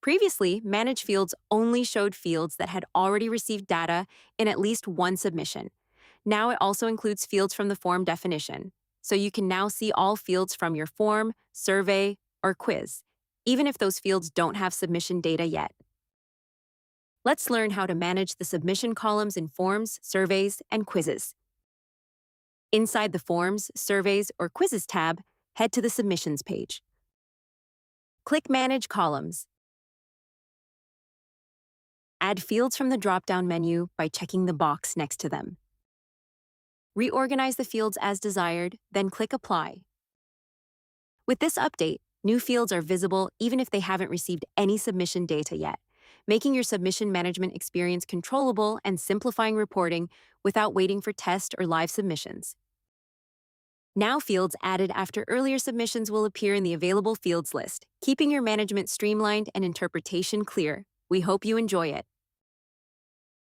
Previously, Manage Fields only showed fields that had already received data in at least one submission. Now it also includes fields from the form definition, so you can now see all fields from your form, survey, or quiz, even if those fields don't have submission data yet. Let's learn how to manage the submission columns in forms, surveys, and quizzes. Inside the Forms, Surveys, or Quizzes tab, head to the Submissions page. Click Manage Columns. Add fields from the drop-down menu by checking the box next to them. Reorganize the fields as desired, then click Apply. With this update, new fields are visible even if they haven't received any submission data yet, making your submission management experience controllable and simplifying reporting without waiting for test or live submissions. Now fields added after earlier submissions will appear in the Available Fields list, keeping your management streamlined and interpretation clear. We hope you enjoy it.